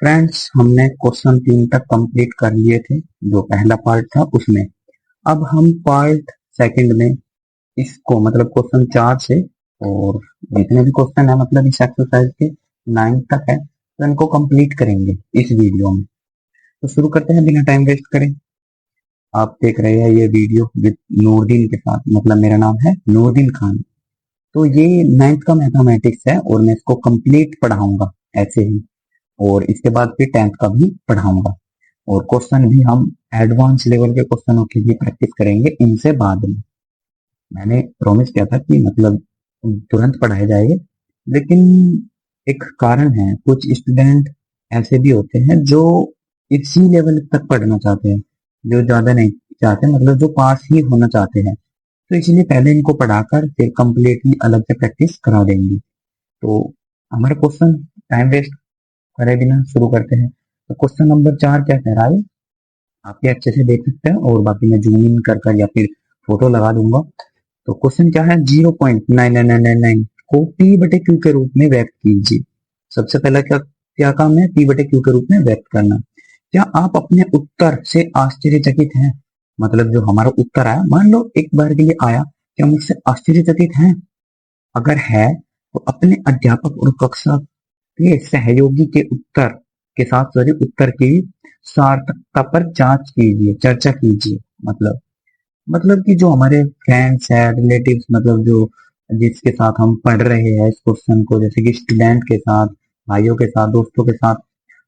Friends, हमने question 3 तक complete कर लिए थे जो पहला पार्ट था उसमें। अब हम पार्ट सेकंड में इसको मतलब क्वेश्चन 4 से और जितने भी क्वेश्चन है मतलब इस एक्सरसाइज के 9 तक है तो इनको कंप्लीट करेंगे इस वीडियो में। तो शुरू करते हैं बिना टाइम वेस्ट करें। आप देख रहे हैं ये वीडियो विद नूरदीन के साथ, मतलब मेरा नाम है नूरदीन खान। तो ये 9th का मैथमेटिक्स है और मैं इसको कंप्लीट पढ़ाऊंगा ऐसे ही, और इसके बाद फिर 10th का भी पढ़ाऊंगा। और क्वेश्चन भी हम एडवांस लेवल के क्वेश्चनों की भी प्रैक्टिस करेंगे इनसे बाद में। मैंने प्रॉमिस किया था कि मतलब तुरंत पढ़ाए जाएंगे, लेकिन एक कारण है, कुछ स्टूडेंट ऐसे भी होते हैं जो इसी लेवल तक पढ़ना चाहते हैं, जो ज्यादा नहीं चाहते, मतलब जो पास ही होना चाहते हैं। तो इसलिए पहले इनको पढ़ाकर फिर कंप्लीटली अलग से प्रैक्टिस करा देंगे। तो हमारा क्वेश्चन टाइम वेस्ट करे बिना शुरू करते हैं। तो क्वेश्चन नंबर 4 क्या कह रहा है, आप ये अच्छे से देख सकते हैं और बाकी मैं जूम इन कर या फिर फोटो लगा दूंगा। तो क्वेश्चन क्या है, 0.9999 को पी बटे क्यू के रूप में व्यक्त कीजिए। सबसे पहला क्या क्या काम है, पी बटे क्यू के रूप में व्यक्त करना। क्या आप अपने उत्तर से आश्चर्यचकित हैं? मतलब जो हमारा उत्तर आया, मान लो एक बार के लिए आया, क्या हम उससे आश्चर्यचकित हैं? अगर है तो अपने अध्यापक और कक्षा के सहयोगी के उत्तर के साथ सॉरी उत्तर की सार्थकता पर जांच कीजिए, चर्चा कीजिए। मतलब कि जो हमारे फ्रेंड्स है, रिलेटिव्स, मतलब जो जिसके साथ हम पढ़ रहे हैं इस क्वेश्चन को, जैसे कि स्टूडेंट के साथ, भाइयों के साथ, दोस्तों के साथ,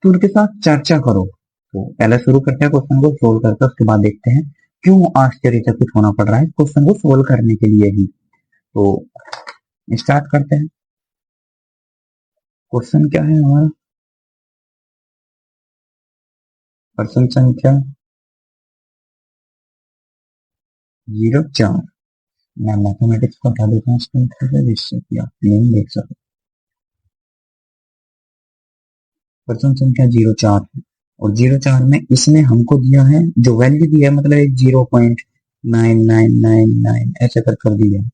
तो उनके साथ चर्चा करो। तो पहले शुरू करते हैं क्वेश्चन को सोल्व करके, उसके बाद देखते हैं क्यों आश्चर्यचकित होना पड़ रहा है क्वेश्चन को सोल्व करने के लिए ही। तो स्टार्ट करते हैं। क्वेश्चन क्या है हमारा, प्रश्न संख्या 04। मैं मैथमेटिक्स को हटा देता हूँ स्क्रीन से, जिससे कि आप क्लीन देख सको। प्रश्न संख्या 04 है और 04 में इसने हमको दिया है, जो वैल्यू दिया है मतलब 0.9999 ऐसे कर दिया है।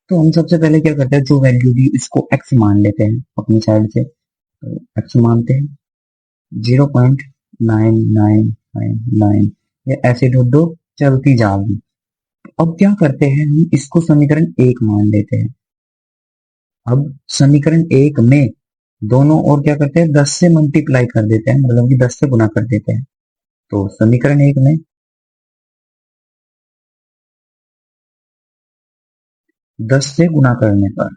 तो हम सबसे पहले क्या करते हैं, जो वैल्यू दी इसको x मान लेते हैं अपनी साइड से। तो x मानते हैं 0.9999, ये ऐसे दो चलती जाएगी। अब क्या करते हैं, हम इसको समीकरण 1 मान लेते हैं। अब समीकरण 1 में दोनों और क्या करते हैं, 10 से मल्टीप्लाई कर देते हैं, मतलब कि 10 से गुना कर देते हैं। तो समीकरण 1 में 10 से गुना करने पर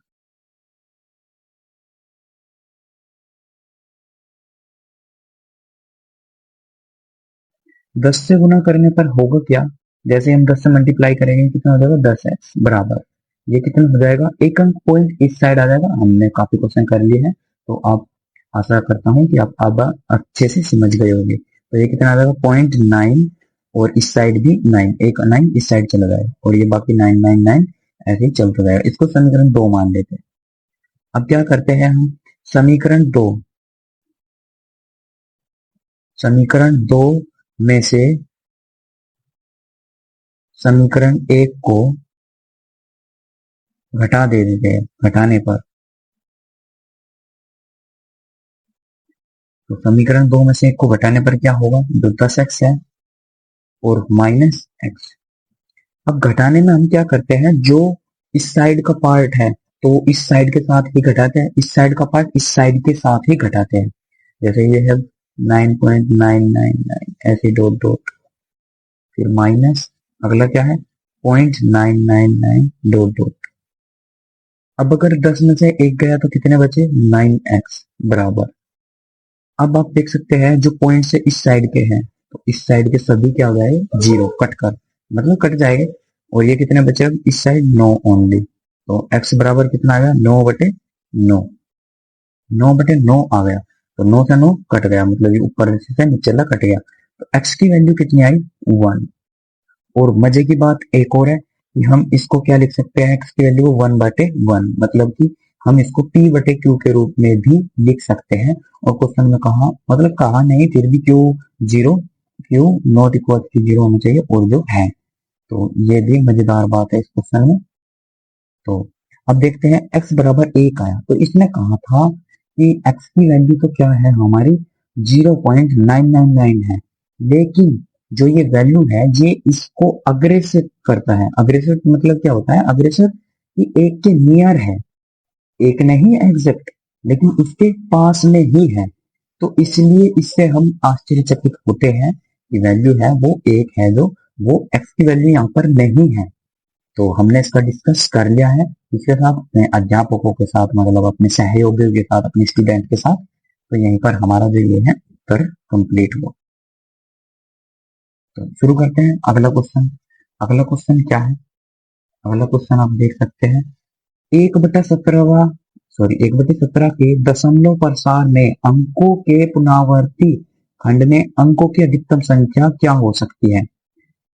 10 से गुना करने पर होगा क्या, जैसे हम 10 से मल्टीप्लाई करेंगे कितना हो जाएगा, 10x बराबर, ये कितना हो जाएगा, एक अंक पॉइंट इस साइड आ जाएगा। हमने काफी क्वेश्चन कर लिए हैं तो आप, आशा करता हूं कि आप अब अच्छे से समझ गए होंगे। तो ये कितना आ जाएगा, 0.9, और इस साइड भी 9, एक 9 इस साइड चला जाएगा और ये बाकी 999 ऐसे ही चलता जाएगा। इसको समीकरण 2 मान लेते हैं। अब क्या करते हैं हम, समीकरण 2 में से समीकरण 1 को घटा दे देते हैं। घटाने पर तो समीकरण 2 में से 1 को घटाने पर क्या होगा, जो 10x है और माइनस x। अब घटाने में हम क्या करते हैं, जो इस साइड का पार्ट है तो इस साइड के साथ ही घटाते हैं, इस साइड का पार्ट इस साइड के साथ ही घटाते हैं। जैसे ये है 9.999 ऐसे डॉट डॉट, फिर माइनस, अगला क्या है 0.999 डॉट डॉट। अब अगर 10 में से 1 गया तो कितने बचे, 9x बराबर। अब आप देख सकते हैं जो पॉइंट से इस साइड के हैं तो इस साइड के सभी क्या हो जाएंगे, 0 कट कर, मतलब कट जाएंगे। और ये कितने बचे, अब इस साइड 9 ओनली। तो x बराबर कितना आ गया, 9/9, 9/9 आ गया। तो 9 से 9 कट गया, मतलब ये ऊपर से नीचे ला कट गया। तो x की वैल्यू कितनी आई, 1। और मजे की बात एक और है कि हम इसको क्या लिख सकते हैं, x की वैल्यू 1/1, मतलब कि हम इसको p बटे क्यू के रूप में भी लिख सकते हैं। और क्वेश्चन में कहा, मतलब कहा नहीं, फिर भी क्यू नॉट इक्वल टू 0 होना चाहिए, और जो है। तो ये भी मजेदार बात है इस क्वेश्चन में। तो अब देखते हैं x बराबर 1 आया, तो इसने कहा था कि x की वैल्यू तो क्या है हमारी 0.999 है, लेकिन जो ये वैल्यू है ये इसको अग्रेसिव करता है। अग्रेसिव मतलब क्या होता है? अग्रेसिव कि एक के नियर है, एक नहीं एग्जैक्ट, लेकिन उसके पास में ही है। तो इसलिए इससे हम आश्चर्यचकित होते हैं कि वैल्यू है वो एक है, जो वो एक्स की वैल्यू यहाँ पर नहीं है। तो हमने इसका डिस्कस कर लिया है इसके साथ, अपने अध्यापकों के साथ, मतलब अपने सहयोगियों के साथ, अपने स्टूडेंट के साथ। तो यहीं पर हमारा जो ये है उत्तर कंप्लीट हुआ। तो शुरू करते हैं अगला क्वेश्चन। अगला क्वेश्चन क्या है? अगला क्वेश्चन आप देख सकते हैं, 1/17 के दशमलव प्रसार में अंकों के पुनरावर्ती खंड में अंकों की अधिकतम संख्या क्या हो सकती है?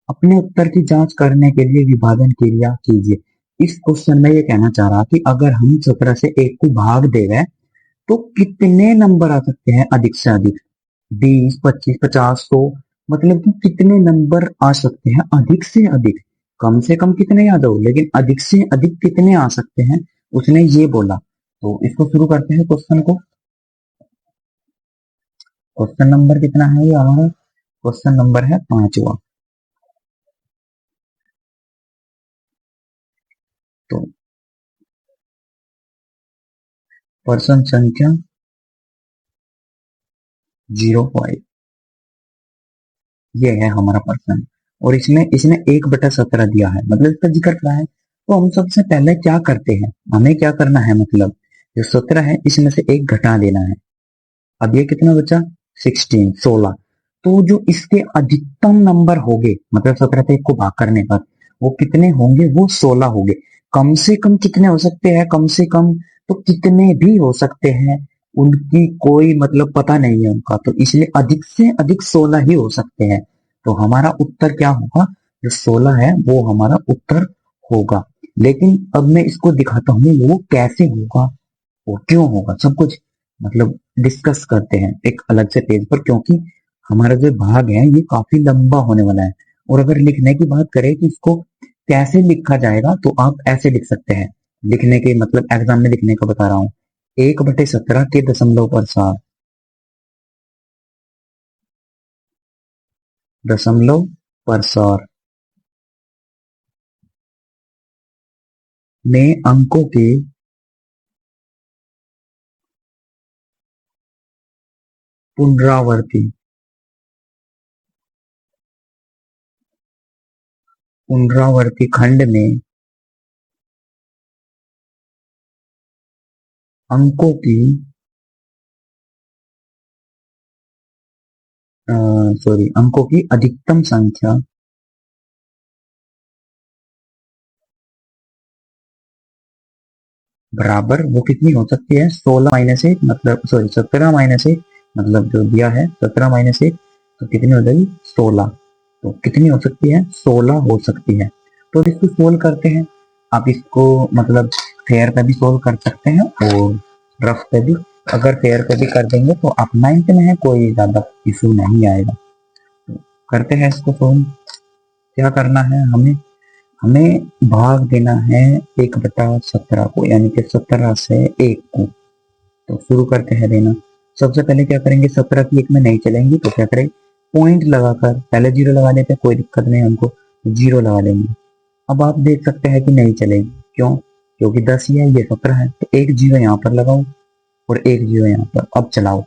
अपने उत्तर की जांच करने के लिए विभाजन क्रिया कीजिए। इस क्वेश्चन में ये कहना चाह रहा कि अगर हम 17 से 1 को भाग देंगे तो कितने नंबर आ सकते हैं अधिक से अधिक? 20, 25, 50, 100, मतलब कि कितने नंबर आ सकते हैं अधिक से अधिक? कम से कम कितने याद हो, लेकिन अधिक से अधिक कितने आ सकते हैं, उसने ये बोला। तो इसको शुरू करते हैं क्वेश्चन को। क्वेश्चन नंबर कितना है ये हमारा? क्वेश्चन नंबर है 5वां। तो पर्सन संख्या 05, ये है हमारा पर्सन। और इसमें इसने 1/17 दिया है, मतलब इसका जिक्र क्या है? तो हम सबसे पहले क्या करते हैं, हमें क्या करना है, मतलब जो 17 है इसमें से 1 घटा देना है। अब ये कितना बचा? 16। तो जो इसके अधिकतम नंबर होंगे, मतलब 17 से 1 को भाग करने पर वो कितने होंगे? वो 16 होंगे। कम से कम कितने हो सकते हैं? कम से कम तो कितने भी हो सकते हैं, उनकी कोई मतलब पता नहीं है उनका, तो इसलिए अधिक से अधिक 16 ही हो सकते हैं। तो हमारा उत्तर क्या होगा? जो 16 है वो हमारा उत्तर होगा। लेकिन अब मैं इसको दिखाता हूँ वो कैसे होगा और क्यों होगा, सब कुछ मतलब डिस्कस करते हैं एक अलग से पेज पर, क्योंकि हमारा जो भाग है ये काफी लंबा होने वाला है। और अगर लिखने की बात करें कि इसको कैसे लिखा जाएगा, तो आप ऐसे लिख सकते हैं। लिखने के मतलब एग्जाम में लिखने का बता रहा हूँ, 1/17 के दशमलव प्रसार, दशमलव प्रसार में अंकों के पुनरावर्ती पुनरावर्ती खंड में अंकों की अंकों की अधिकतम संख्या बराबर वो कितनी हो सकती है? 16 - 1, मतलब 17 - 1, मतलब जो दिया है 17 - 1, तो कितनी हो जाएगी? 16। तो कितनी हो सकती है? 16 हो सकती है। तो इसको सोल्व करते हैं। आप इसको मतलब फेयर पे भी सोल्व कर सकते हैं और रफ पे भी। अगर फेयर पे भी कर देंगे तो आप 9th में है, कोई ज्यादा इशू नहीं आएगा। तो करते हैं इसको सोल्व। क्या करना है हमें? हमें भाग देना है 1/17 को, यानी कि 17 से 1 को। तो शुरू करते हैं देना। सबसे पहले क्या करेंगे, 17 की 1 में नहीं चलेंगे तो क्या करेंगे, पॉइंट लगाकर पहले 0 लगा लेते हैं, कोई दिक्कत नहीं हमको, 0 लगा लेंगे। अब आप देख सकते हैं कि नहीं चलेगी, क्यों? क्योंकि 10 ही है, ये 17 है, तो एक 0 यहाँ पर लगाओ और एक 0 यहाँ पर। अब चलाओ।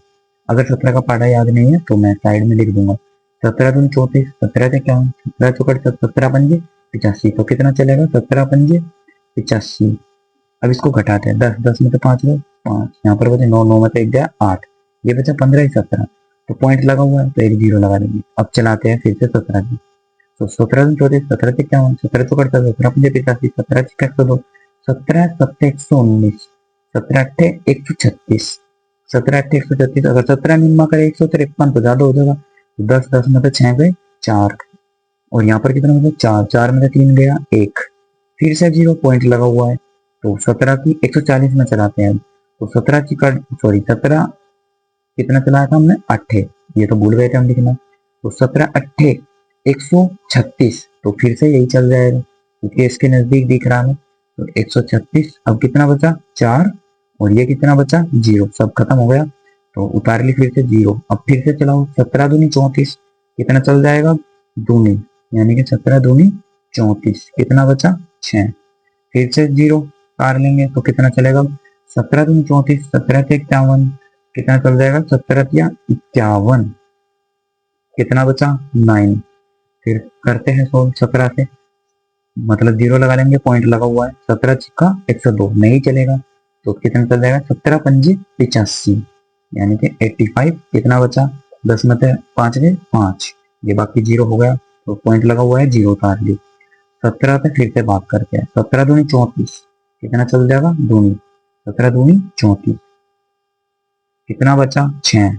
अगर 17 का पारा याद नहीं है तो मैं साइड में लिख दूंगा। 17×2 = 34, 17 से क्या, 17×4 = 85। तो कितना चलेगा? 17×5 = 85। अब इसको घटाते हैं, 10 10 में तो 5 गए, 5 यहाँ पर बचे, 9 9 में तो 1 गया, 8, ये बचा 15 ही 17। तो पॉइंट लगा हुआ है तो एक 0 लगा देंगे। अब चलाते हैं फिर से 17 की। तो 17×34, 17 से क्या, 17×4 = 17×5 = 85, 17×1 = 102, 17×7 = 119, 17×8 = 136, 17×8 = 136। अगर 17 निम्मा करे 153 तो ज्यादा हो जाएगा। 10 10 में तो 6 गए, 4, और यहाँ पर कितना मतलब 4, 4 में से 3 गया, 1, फिर से 0 पॉइंट लगा हुआ है। तो 17 की 140 में चलाते हैं। तो 17 की का सॉरी 17 कितना चलाया था हमने? 8, ये तो भूल गए थे हम लिखना। तो 17×8 = 136, तो फिर से यही चल जाएगा क्योंकि इसके नजदीक दिख रहा है। तो 136, अब कितना बचा? 4, और ये कितना बचा? 0, सब खत्म हो गया। तो उतार ली फिर से 0। अब फिर से चलाओ, 17 दूनी 34, कितना चल जाएगा दूनी, यानी कि 17 दूनी 34, कितना बचा 6। फिर से 0 उतार लेंगे तो कितना चलेगा, 17 दूनी 34, 17 से 51, कितना चल जाएगा 17 या 51, कितना बचा 9। फिर करते हैं सोल्व 17 से, मतलब 0 लगा लेंगे, पॉइंट लगा हुआ है, 17 छिक्का 102 नहीं चलेगा, तो कितना चल जाएगा 17 पंजे 85, यानी कि 85, कितना बचा 10 में से 5 गए 5, ये बाकी 0 हो गया, तो पॉइंट लगा हुआ है 0 उतार ली। 17 पे फिर से भाग करके 17 दूनी 34, कितना चल जाएगा दूनी, 17 दूनी 34, कितना बचा 6।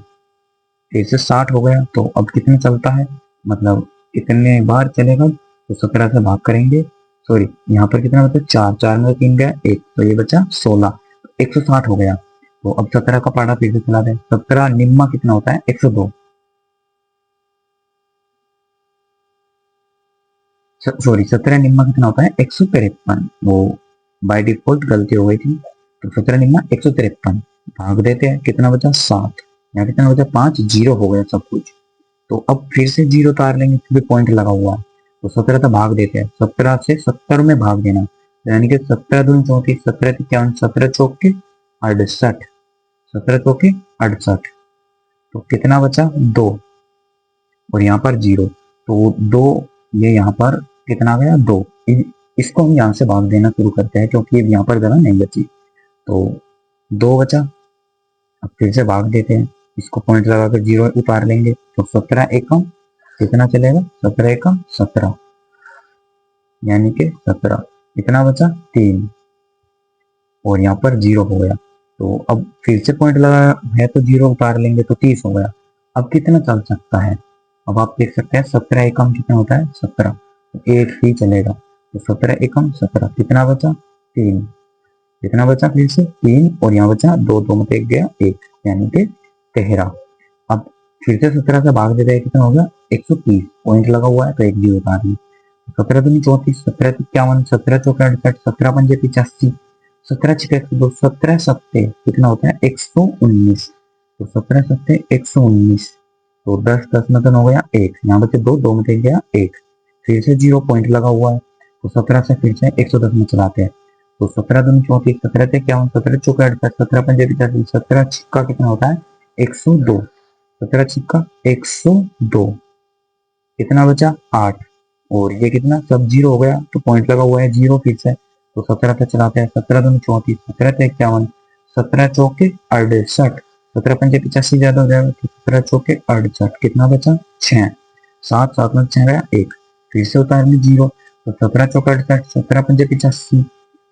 फिर से 60 हो गया, तो अब कितने चलता है, मतलब कितने बार चलेगा, तो 17 से भाग करेंगे, सॉरी यहाँ पर कितना बचा 4, 4 में 3 गया 1, तो ये बचा 16, 160 हो गया। तो अब 17 का पारा फिर से चला दें, 17 निम्मा कितना होता है 102, सॉरी 17 निम्मा कितना होता है 153, वो बाय डिफॉल्ट गलती हो गई थी, तो 17 निम्मा 153, भाग देते हैं, कितना बचा 7, यहाँ कितना बचा 5, 0 हो गया सब कुछ। तो अब फिर से 0 उतार लेंगे क्योंकि पॉइंट लगा हुआ है, तो 17 से भाग देते हैं, 17 से 70 में भाग देना, यानी कि 17 दूनी 34, 17 इक्यावन, 17 चौके 68, 17 चौके 68, तो कितना बचा 2, और यहाँ पर 0, तो 2, ये यहाँ पर कितना आ गया 2, इसको हम यहाँ से भाग देना शुरू करते हैं क्योंकि यहाँ पर जगह नहीं बची, तो 2 बचा। अब फिर से भाग देते हैं, इसको पॉइंट लगाकर 0 उतार लेंगे, तो 17 एकम कितना चलेगा, 17 एकम 17, यानी कि 17, कितना बचा 3, और यहाँ पर 0 हो गया, तो अब फिर से पॉइंट लगा है तो 0 उतार लेंगे तो 30 हो गया। अब कितना चल सकता है, अब आप देख सकते हैं 17 एकम कितना होता है 17, तो 1 ही चलेगा, तो 17 एकम 17, कितना बचा 3, कितना बचा फिर से 3, और यहाँ बचा 2, 2 में 1 गया 1, यानी कि 13। अब फिर से 17 से भाग देते हैं, कितना हो गया 130, पॉइंट लगा हुआ है तो 1 0 उतार ली, 17 दूनी 34, 17 51, 17 चौके 68, 17 पंजे 85, 17 छिके 102, 17 सत्ते कितना होता है 119, तो 17 सत्ते 119, तो 10 10 में हो गया 1, यहाँ बचे 2, 2 में 1 गया 1, फिर से 0 पॉइंट लगा हुआ है, तो 17 से फिर से 110 में चलाते हैं, तो 17 दूनी 34, 17 से 51, 17 चौके 68, 17 पंजे 85, 17 छिक्का कितना होता है 102, 17 छिक्का 102, कितना बचा 8, और ये कितना सब 0 हो गया, तो पॉइंट लगा हुआ है 0 फिर से, तो 17 से चलाते हैं, 17 दूनी 34, 17 से 51, 17 चौके 68, 17 पंजे 85 ज्यादा हो जाएगा, तो 17 चौके 68, कितना बचा 6, 7 7 में 6 गया 1, फिर से उतार ली 0, तो 17 चौके 68, 17 पंजे 85,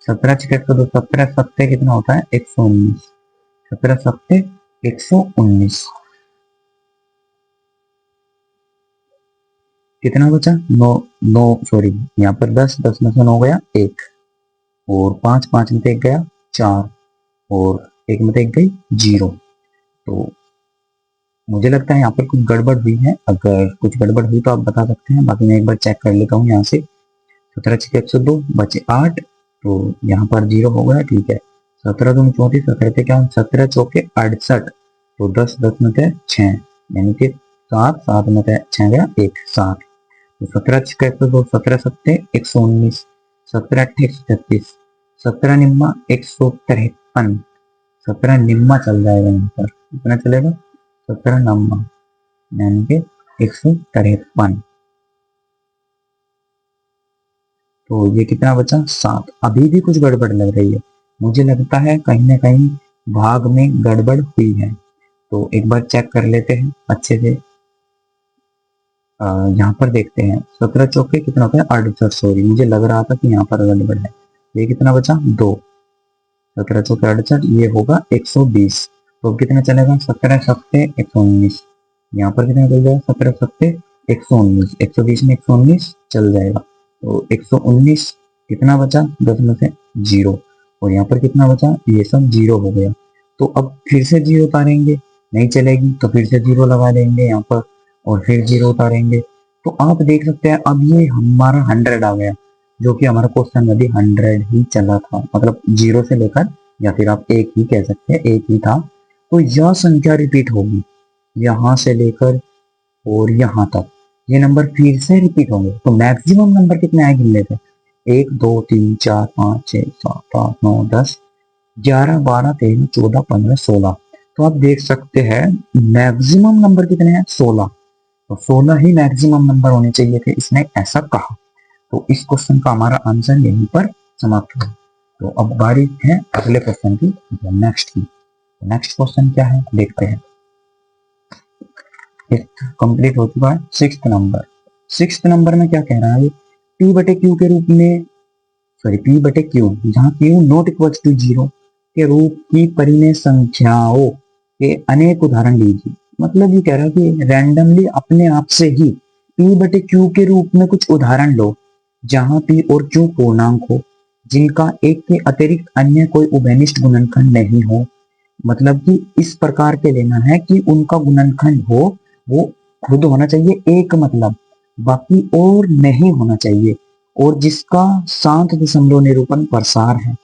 17 छिके 102, 17 सत्ते कितना होता है 119, 17 सत्ते 119, कितना बचा 9, 9 सॉरी यहाँ पर 10 10 में से 9 गया 1, और 5 5 में से 1 गया 4, और 1 में से 1 गई 0, तो मुझे लगता है यहाँ पर कुछ गड़बड़ हुई है, अगर कुछ गड़बड़ हुई तो आप बता सकते हैं, बाकी मैं एक बार चेक कर लेता हूँ यहाँ से, 17 छिके 102 बचे 8, तो यहाँ पर 0 हो गया, ठीक है, 17 दूनी 34, 17 से क्या 17 चौके 68, तो 10 10 में से 6, यानी कि 7 7 में से 6 गया 1, 7, तो 17 छिका 102, 17 सत्ते 119, 17 अट्ठे 136, 17 निम्मा 153, 17 निम्मा चल जाएगा, यहाँ पर कितना चलेगा 17 नम्मा, यानी कि 153, तो ये कितना बचा 7, अभी भी कुछ गड़बड़ लग रही है, मुझे लगता है कहीं ना कहीं भाग में गड़बड़ हुई है, तो एक बार चेक कर लेते हैं अच्छे से। यहाँ पर देखते हैं 17 चौके कितना होता है 68, सॉरी मुझे लग रहा था कि यहाँ पर गड़बड़ है, ये कितना बचा 2, 17 चौके 68, ये होगा 120, तो कितना चलेगा 17 सत्ते 119, यहाँ पर कितना चल जाएगा 17 सत्ते 119, 120 में 119 चल जाएगा, तो 119, कितना बचा 10 में से 0, और यहाँ पर कितना बचा ये सब 0 हो गया, तो अब फिर से 0 उतारेंगे, नहीं चलेगी तो फिर से 0 लगा देंगे यहाँ पर, और फिर 0 उतारेंगे, तो आप देख सकते हैं अब ये हमारा 100 आ गया, जो कि हमारा क्वेश्चन में भी 100 ही चला था, मतलब 0 से लेकर, या फिर आप एक ही कह सकते हैं एक ही था, तो यह संख्या रिपीट होगी यहां से लेकर और यहां तक, ये नंबर फिर से रिपीट होंगे। तो मैक्सिमम नंबर कितने आए गिन लेते हैं, 1 2 3 4 5 6 7 8 9 10 11 12 13 14 15 16। तो आप देख सकते हैं मैक्सिमम नंबर कितने हैं, 16। तो 16 ही मैक्सिमम नंबर होने चाहिए थे, इसने ऐसा कहा। तो इस क्वेश्चन का हमारा आंसर यहीं पर समाप्त हुआ। तो अब बारी है अगले क्वेश्चन की, नेक्स्ट की। नेक्स्ट क्वेश्चन क्या है देखते हैं। कंप्लीट हो चुका है सिक्स्थ नंबर। सिक्स्थ नंबर में क्या कह रहा है, पी बटे क्यू के रूप में, सॉरी पी बटे क्यू, जहां क्यू नॉट इक्वल टू 0 के रूप की परिमेय संख्याओं के अनेक उदाहरण लीजिए। मतलब ये कह रहा है कि रैंडमली अपने आप से ही पी बटे क्यू के रूप में कुछ उदाहरण लो जहां पी और क्यू पूर्णांक हो, जिनका एक के अतिरिक्त अन्य कोई उभयनिष्ठ गुणनखंड नहीं हो। मतलब कि इस प्रकार के लेना है कि उनका गुणनखंड हो वो खुद होना चाहिए एक, मतलब बाकी और नहीं होना चाहिए, और जिसका शांत दशमलव निरूपण प्रसार है।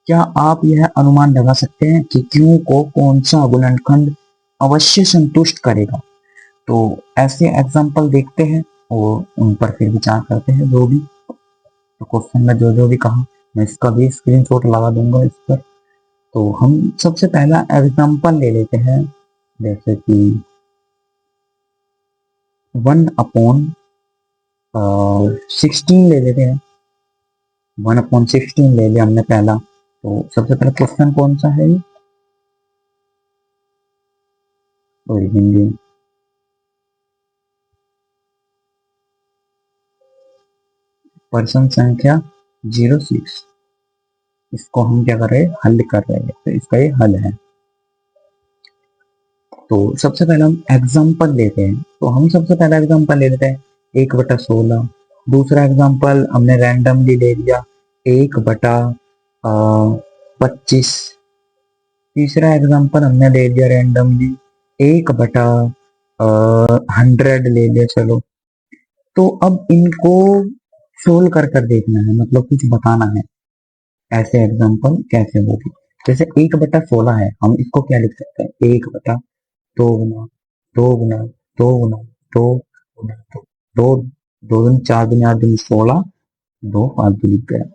क्या आप यह अनुमान लगा सकते हैं कि क्यू को कौन सा गुणनखंड अवश्य संतुष्ट करेगा। तो ऐसे एग्जाम्पल देखते हैं और उन पर फिर विचार करते हैं जो भी। तो क्वेश्चन में जो जो भी कहा मैं इसका भी स्क्रीनशॉट लगा दूंगा इस पर। तो हम सबसे पहला एग्जाम्पल ले लेते हैं, जैसे कि 1/16 ले लेते हैं। 1/16 ले लिया हमने पहला। तो सबसे पहला क्वेश्चन कौन सा है, हिंदी में। पर्सन संख्या 06, इसको हम क्या कर रहे हैं, हल कर रहे हैं। तो इसका ये हल है। तो सबसे पहले हम एग्जाम्पल लेते हैं। तो हम सबसे पहला एग्जाम्पल ले लेते हैं 1/16। दूसरा एग्जाम्पल हमने रैंडमली ले लिया 1/25। तीसरा एग्जाम्पल हमने ले लिया रैंडमली 1/100 ले लिया। चलो, तो अब इनको सोल्व कर कर देखना है, मतलब कुछ बताना है ऐसे एग्जाम्पल कैसे होगी। जैसे 1/16 है, हम इसको क्या लिख सकते हैं, 1/2 गुना 2 गुना 2 गुना 2 गुना 2, 2 दूनी 4 दूनी 8 दूनी 16, 2 5 दूनी 11।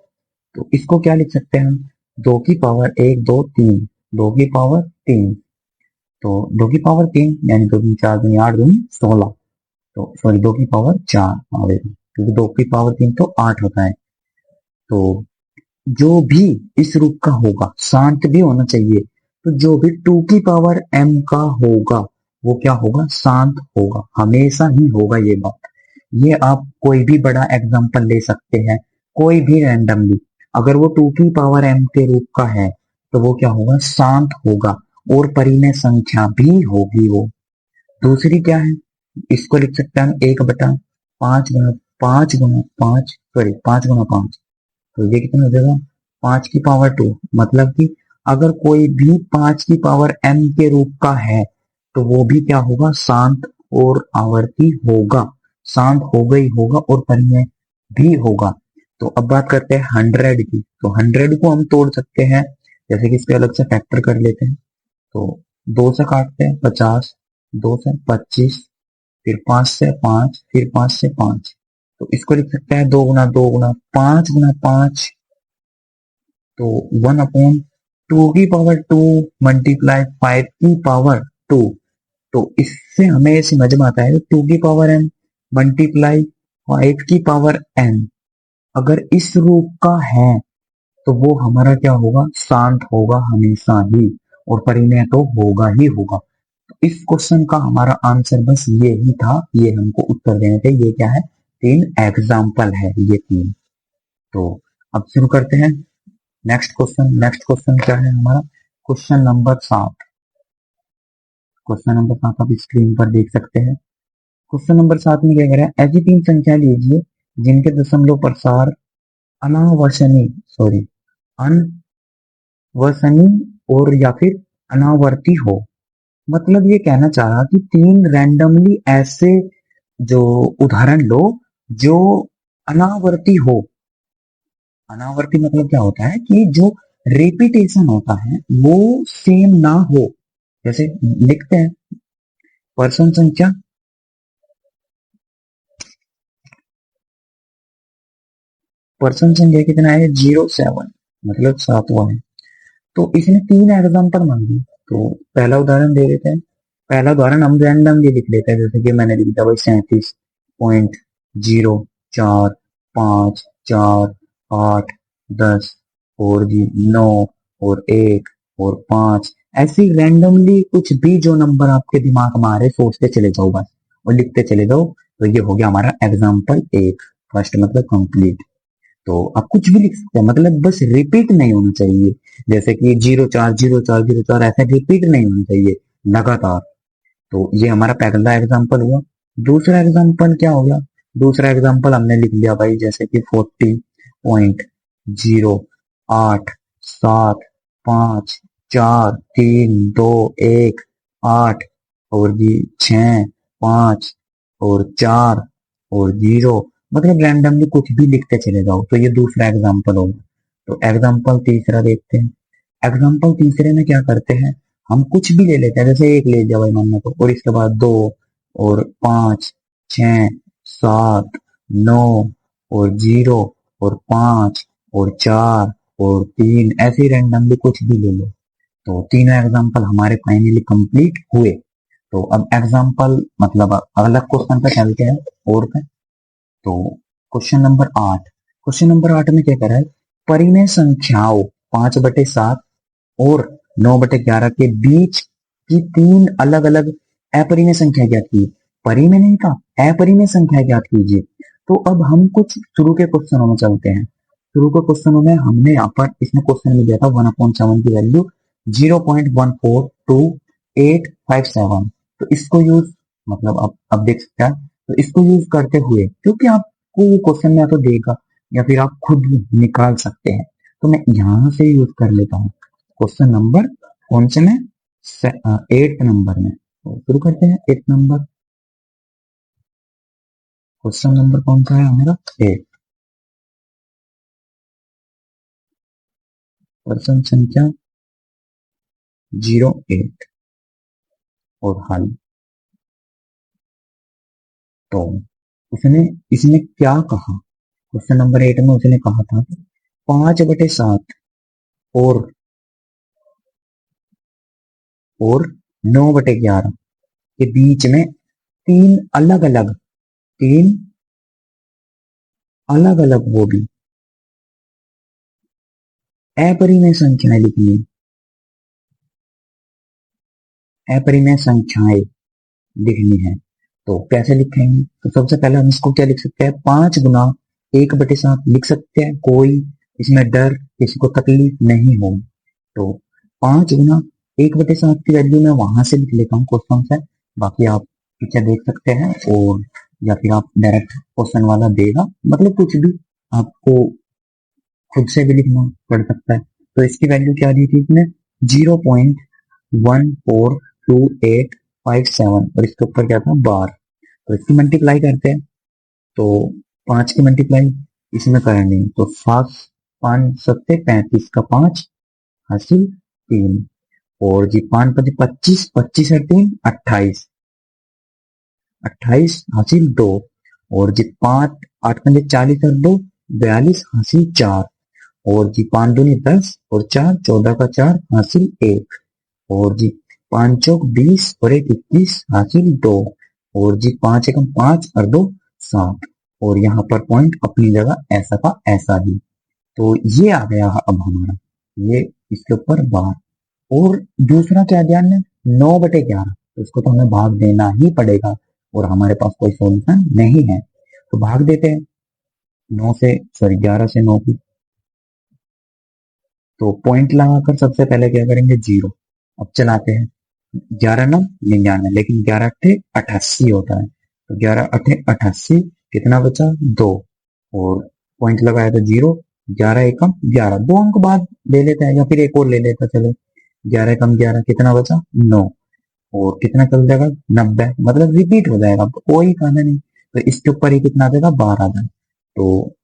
तो इसको क्या लिख सकते हैं हम, 2 की पावर 1 2 3, 2 की पावर 3। तो 2 की पावर 3 यानी 2 दूनी 4 दूनी 8 दूनी 16। तो सॉरी 2 की पावर 4 आवेगा, क्योंकि 2 की पावर 3 तो 8 होता है। तो जो भी इस रूप का होगा शांत भी होना चाहिए। तो जो भी 2 की पावर m का होगा वो क्या होगा, शांत होगा, हमेशा ही होगा ये बात। ये आप कोई भी बड़ा एग्जांपल ले सकते हैं, कोई भी रैंडमली। अगर वो 2 की पावर m के रूप का है तो वो क्या होगा, शांत होगा, और परिमेय संख्या भी होगी वो। दूसरी क्या है, इसको लिख सकते हैं हम 1/5 गुना 5 गुना 5, सॉरी 5 गुना 5। तो ये कितना हो जाएगा, 5 की पावर 2। मतलब कि अगर कोई भी 5 की पावर m के रूप का है तो वो भी क्या होगा, शांत और आवर्ती होगा, शांत होगा ही होगा और परिमेय भी होगा। तो अब बात करते हैं 100 की। तो 100 को हम तोड़ सकते हैं, जैसे कि इसके अलग से फैक्टर कर लेते हैं। तो 2 से काटते हैं 50, 2 से 25, फिर 5 से 5, फिर 5 से 5। तो इसको लिख सकते हैं 2 गुना 2 गुना 5 गुना 5। तो 1/2 की पावर 2 मल्टीप्लाई 5 की पावर 2। तो इससे हमें समझ में आता है 2 की पावर n मल्टीप्लाई 5 की पावर n अगर इस रूप का है तो वो हमारा क्या होगा, शांत होगा हमेशा ही, और परिमेय तो होगा ही होगा। तो इस क्वेश्चन का हमारा आंसर बस ये ही था, ये हमको उत्तर देने थे। ये क्या है, 3 एग्जाम्पल है ये 3। तो अब शुरू करते हैं नेक्स्ट क्वेश्चन। नेक्स्ट क्वेश्चन क्या है हमारा, क्वेश्चन नंबर 7। क्वेश्चन नंबर 7 आप स्क्रीन पर देख सकते हैं। क्वेश्चन नंबर 7 में क्या कह रहा है, ऐसी 3 संख्या लीजिए जिनके दशमलव प्रसार अनावशनी सॉरी अनवसनी और या फिर अनावर्ती हो। मतलब ये कहना चाह रहा कि 3 रैंडमली ऐसे जो उदाहरण लो जो अनावर्ती हो। अनावर्ती मतलब क्या होता है कि जो रिपीटेशन होता है वो सेम ना हो, जैसे लिखते हैं पर्सन संख्या कितना है 07, मतलब 7वां है। तो इसने 3 एग्जाम्पल मांगी, तो पहला उदाहरण दे देते हैं। पहला उदाहरण हम रैंडमली लिख लेते हैं, जैसे कि मैंने लिख दिया भाई 37.0454 8 10 और जी 9 और 1 और 5, ऐसी रैंडमली कुछ भी जो नंबर आपके दिमाग में आ रहे सोचते चले जाओ बस और लिखते चले जाओ। तो ये हो गया हमारा एग्जाम्पल 1, फर्स्ट मतलब कंप्लीट। तो आप कुछ भी लिख सकते हैं, मतलब बस रिपीट नहीं होना चाहिए, जैसे कि 04 04 04 ऐसा रिपीट नहीं होना चाहिए लगातार। तो ये हमारा पहला एग्जांपल हुआ। दूसरा एग्जांपल क्या हो गया? दूसरा एग्जांपल हमने लिख लिया भाई, जैसे कि 40.08 7 5 4 3 2 1 8 और जी 6 5 और 4 और 0, मतलब रैंडमली कुछ भी लिखते चले जाओ। तो ये दूसरा एग्जांपल होगा। तो एग्जांपल तीसरा देखते हैं। एग्जाम्पल तीसरे में क्या करते हैं, हम कुछ भी ले लेते हैं, जैसे एक ले लिया भाई मान लो, तो और इसके बाद 2 और 5 6 7 9 और 0 और 5 और 4 और 3, ऐसे ही रैंडमली कुछ भी ले लो। तो तीनों एग्जाम्पल हमारे फाइनली कंप्लीट हुए। तो अब एग्जाम्पल मतलब अगला क्वेश्चन पे चलते हैं और पे। तो क्वेश्चन नंबर 8 में क्या करा है, परिमेय संख्याओं 5/7 और 9/11 के बीच की 3 अलग अलग अपरिमेय संख्या ज्ञात की। परिमेय नहीं था, अपरिमेय संख्या ज्ञात कीजिए। तो अब हम कुछ शुरू के क्वेश्चनों में चलते हैं। शुरू के क्वेश्चनों में हमने यहाँ पर इसमें क्वेश्चन में दिया था 1/7 की वैल्यू 0.14287। तो इसको यूज मतलब अब देख सकते हैं। तो इसको यूज करते हुए, क्योंकि आपको क्वेश्चन में या तो देगा या फिर आप खुद निकाल सकते हैं, तो मैं यहां से यूज कर लेता हूँ। क्वेश्चन नंबर कौन से में? 8th नंबर में। तो शुरू करते हैं 8th नंबर। क्वेश्चन नंबर कौन सा है हमारा? 8। पर्सन संख्या 08 और हल। तो उसने इसने क्या कहा? क्वेश्चन नंबर 8 में उसने कहा था 5/7 और 9/11 के बीच में तीन अलग अलग वो भी अपरिमेय संख्याएं लिखनी। अपरिमेय संख्याएं लिखनी है। तो कैसे लिखेंगे? तो सबसे पहले हम इसको क्या लिख सकते हैं, 5 गुना 1/7 लिख सकते हैं। कोई इसमें डर, किसी को तकलीफ नहीं होगी। तो 5 गुना 1/7 की वैल्यू मैं वहां से लिख लेता हूँ क्वेश्चन से। बाकी आप पीछे देख सकते हैं, और या फिर आप डायरेक्ट क्वेश्चन वाला देगा, मतलब कुछ भी आपको खुद से भी लिखना पड़ सकता है। तो इसकी वैल्यू क्या दी थी इसने? 0.14287 और इसके ऊपर क्या था? बार। तो इसकी मल्टीप्लाई करते हैं। तो 5 की मल्टीप्लाई इसमें करनी, तो 5 5 7 35 का 5 हासिल 3 और जी 5 5 25 25 और 3 28 28 हासिल 2 और जी 5 8 5 40 और 2 42 हासिल 4 और जी 5 दूनी 10 और 4 14 का 4 हासिल 1 और जी 5 चौक 20 और 1 21 हासिल 2 और जी 5 एकम 5 और 2 7 और यहाँ पर पॉइंट अपनी जगह ऐसा का ऐसा ही। तो ये आ गया अब हमारा, ये इसके ऊपर बार। और दूसरा क्या ध्यान है, 9/11, तो इसको तो हमें भाग देना ही पड़ेगा और हमारे पास कोई सॉल्यूशन नहीं है। तो भाग देते हैं 11 से 9 की। तो पॉइंट लगाकर सबसे पहले क्या करेंगे, 0। अब चलाते हैं, 11 9 99, लेकिन 11 8 88 होता है। तो 11 8 88 कितना बचा? 2 और पॉइंट लगाया था 0। 11 एकम 11, 2 अंक बाद ले लेते हैं या फिर एक और ले लेता, चलो 11 एकम 11 कितना बचा? 9 और कितना चल जाएगा? 90, मतलब रिपीट हो जाएगा, तो कोई कहना नहीं। तो इसके ऊपर ही कितना आ जाएगा? 12 आ जाएगा। तो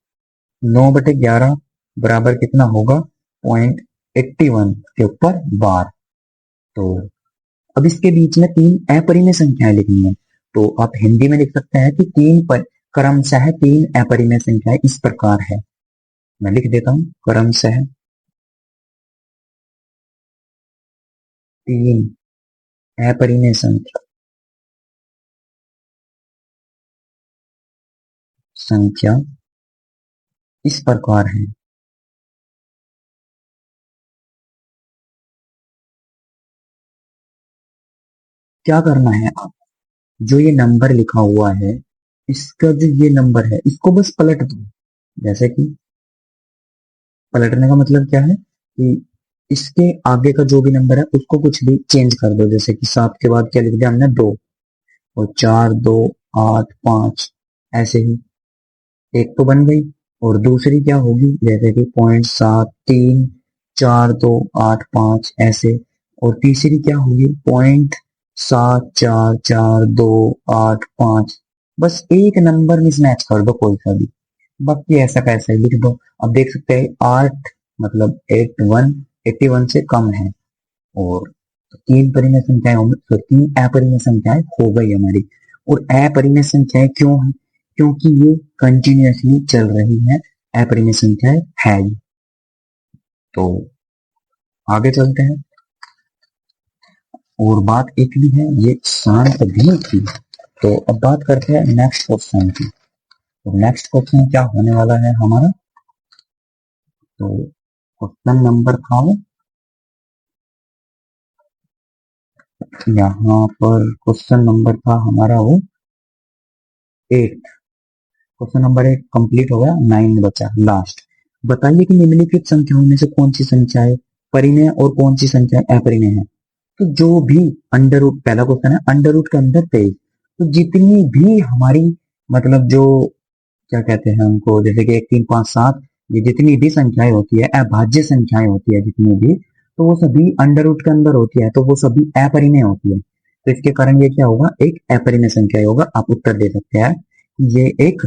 9/11 बराबर कितना होगा? 0.81 के ऊपर बार। तो अब इसके बीच में तीन अपरिमेय संख्याएं लिखनी है, तो आप हिंदी में लिख सकते हैं कि क्रमशः तीन अपरिमेय संख्याएं इस प्रकार है। मैं लिख देता हूं, क्रमशः तीन अपरिमेय संख्या इस प्रकार है। क्या करना है, आप जो ये नंबर लिखा हुआ है, इसका जो ये नंबर है इसको बस पलट दो। जैसे कि पलटने का मतलब क्या है कि इसके आगे का जो भी नंबर है उसको कुछ भी चेंज कर दो। जैसे कि 7 के बाद क्या लिख दिया हमने, 2, और 4, 2, 8, 5, ऐसे ही एक तो बन गई। और दूसरी क्या होगी, जैसे कि 0.73, 4, 2, 8, 5 ऐसे। और तीसरी क्या होगी, 0.744285। बस एक नंबर मिसमैच कर दो कोई सा भी, बाकी ऐसा कैसा ही लिख दो। अब देख सकते हैं 8 मतलब 81 से कम है। और तीन परिमेय संख्याएं होंगी, तो तीन अपरिमेय संख्याएं हो गई हमारी। और अपरिमेय संख्याएं क्यों है, क्योंकि ये कंटिन्यूअसली चल रही है, अपरिमेय संख्याएं है। तो आगे चलते हैं। और बात एक भी है, ये शांत भी थी। तो अब बात करते हैं नेक्स्ट क्वेश्चन की। तो नेक्स्ट क्वेश्चन क्या होने वाला है हमारा, तो क्वेश्चन नंबर था वो, यहाँ पर क्वेश्चन नंबर था हमारा वो 8। क्वेश्चन नंबर 8 कंप्लीट हो गया, 9 बचा लास्ट। बताइए कि निम्नलिखित संख्याओं में से कौन सी संख्याएं परिमेय और कौन सी संख्याएं अपरिमेय है। तो जो भी अंडर रूट, पहला क्वेश्चन है अंडर रूट के अंदर 23, तो जितनी भी हमारी मतलब जो क्या कहते हैं उनको, जैसे कि 1, 3, 5, 7, ये जितनी भी संख्याएं होती है, अभाज्य संख्याएं होती है जितनी भी, तो वो सभी अंडर रूट के अंदर होती है, तो वो सभी अपरिमेय होती है। तो इसके कारण ये क्या होगा, एक अपरिमेय संख्या होगा। आप उत्तर दे सकते हैं ये एक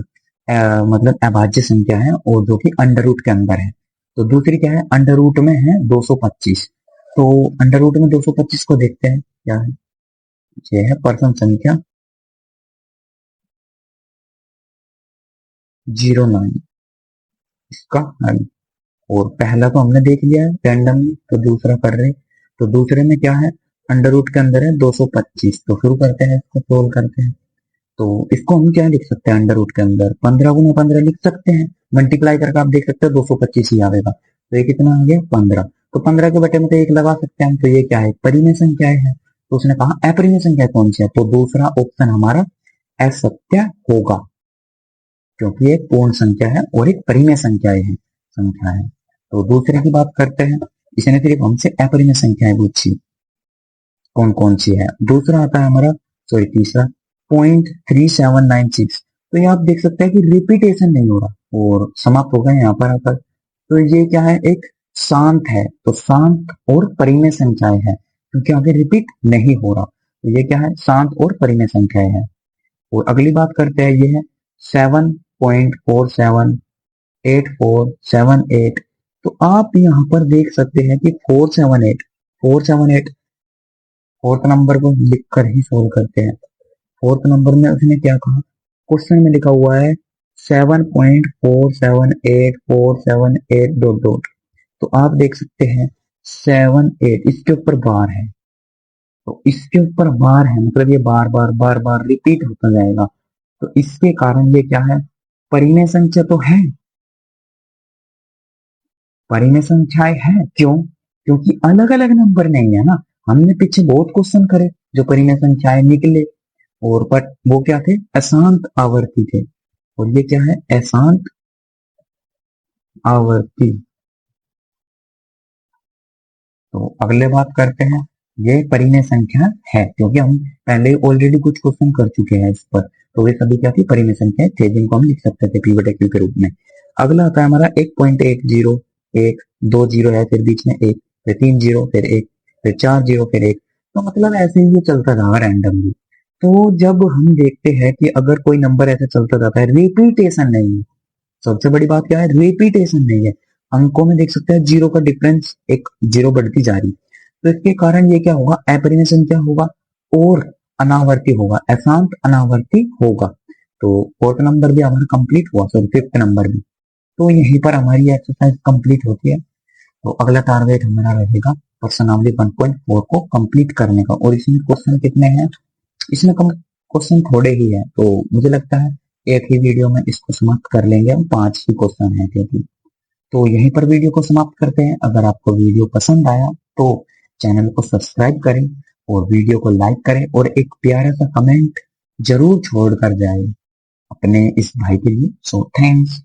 मतलब अभाज्य संख्या है, और जो कि अंडर रूट के अंदर है। तो दूसरी क्या है, अंडर रूट में है 225। तो अंडर रूट में 225 को देखते हैं क्या है, ये है प्रथम संख्या 09, इसका हल। और पहला तो हमने देख लिया है रैंडम, तो दूसरा कर रहे। तो दूसरे में क्या है, अंडर रूट के अंदर है 225। तो शुरू करते हैं, इसको सोल्व करते हैं। तो इसको हम क्या लिख सकते हैं, अंडर रूट के अंदर 15 गुना 15 लिख सकते हैं। मल्टीप्लाई करके आप देख सकते हैं 225 ही आएगा। तो ये कितना आ गया, 15। तो 15 के बटे में तो एक लगा सकते हैं हम। तो ये क्या है, परिमेय संख्या है। तो उसने कहा अपरिमेय संख्या कौन सी है, तो दूसरा ऑप्शन हमारा असत्य होगा, क्योंकि एक पूर्ण संख्या है और एक परिमेय संख्या है। तो दूसरे की बात करते हैं। इसने सिर्फ हमसे अपरिमेय संख्याएं पूछी, कौन कौन सी है। दूसरा आता है हमारा, सॉरी तीसरा, 0.3796। तो ये आप देख सकते हैं कि रिपीटेशन नहीं हो रहा और समाप्त हो गए यहाँ पर आकर। तो ये क्या है, एक शांत है। तो शांत और परिमेय संख्याएं है, क्योंकि आगे रिपीट नहीं हो रहा। तो ये क्या है, शांत और परिमेय संख्याएं है। और अगली बात करते हैं, ये है 7.478478। तो आप यहाँ पर देख सकते हैं कि 478 फोर्थ नंबर को लिखकर ही सोल्व करते हैं। फोर्थ नंबर में उसने क्या कहा, क्वेश्चन में लिखा हुआ है 7.478478 डॉट डॉट। तो आप देख सकते हैं 78, इसके ऊपर बार है। तो इसके ऊपर बार है, मतलब ये बार बार बार बार रिपीट होता जाएगा। तो इसके कारण ये क्या है, परिमेय संख्या तो है, परिमेय संख्याएं है। क्यों, क्योंकि अलग अलग नंबर नहीं है ना। हमने पीछे बहुत क्वेश्चन करे जो परिमेय संख्याएं निकले, और पर वो क्या थे, अशांत आवर्ती थे। और ये क्या है, अशांत आवर्ती। तो अगले बात करते हैं, ये परिमेय संख्या है, क्योंकि हम पहले ऑलरेडी कुछ क्वेश्चन कर चुके हैं इस पर। तो वे सभी क्या थी, परिमेय संख्या थे, जिनको हम लिख सकते थे पी बटे क्यू के रूप में। अगला आता है हमारा 1.10, एक 2 जीरो है, फिर बीच में एक, फिर 3 जीरो, फिर एक, फिर 4 जीरो, फिर एक। तो मतलब ऐसे ही ये चलता रहा रैंडमली। तो जब हम देखते हैं कि अगर कोई नंबर ऐसे चलता जाता है, रिपीटेशन नहीं है, सबसे बड़ी बात क्या है, रिपीटेशन नहीं है। अंकों में देख सकते हैं जीरो का डिफरेंस, एक जीरो बढ़ती जा रही। तो इसके कारण ये क्या होगा, एपरिमेशन क्या होगा, और अनावर्ती होगा, अशांत अनावर्ती होगा। तो फोर्थ नंबर भी हमारा कंप्लीट हुआ, सॉरी फिफ्थ नंबर भी। तो यहीं पर हमारी एक्सरसाइज कंप्लीट होती है। तो अगला टारगेट हमारा रहेगा प्रश्नावली 1.4 को कंप्लीट करने का। और इसमें क्वेश्चन कितने हैं, इसमें कम क्वेश्चन थोड़े ही हैं, तो मुझे लगता है एक ही वीडियो में इसको समाप्त कर लेंगे हम, 5 ही क्वेश्चन है क्योंकि। तो यहीं पर वीडियो को समाप्त करते हैं। अगर आपको वीडियो पसंद आया तो चैनल को सब्सक्राइब करें और वीडियो को लाइक करें और एक प्यारा सा कमेंट जरूर छोड़ कर जाए अपने इस भाई के लिए। So thanks.